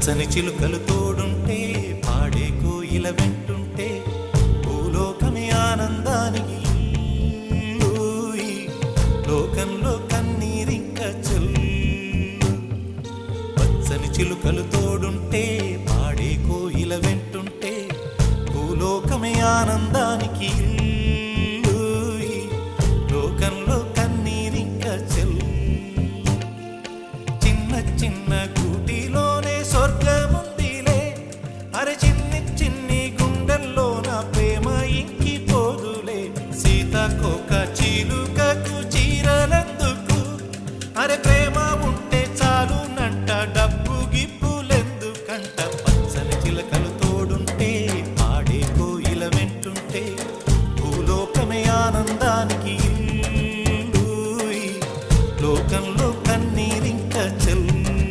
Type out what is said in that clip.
పచ్చని చిలుకలు తోడుంటే పాడే కోయిల వెంటుంటే భూలోకమే ఆనందానికి ఊయి, లోకంలో కన్నీరింక చెల్లు. పచ్చని చిలుకలు తోడుంటే పాడే కోయిల వెంటుంటే భూలోకమే ఆనందానికి ఊయి, లోకంలో కన్నీరింక చెల్లు. చిన్న చిన్న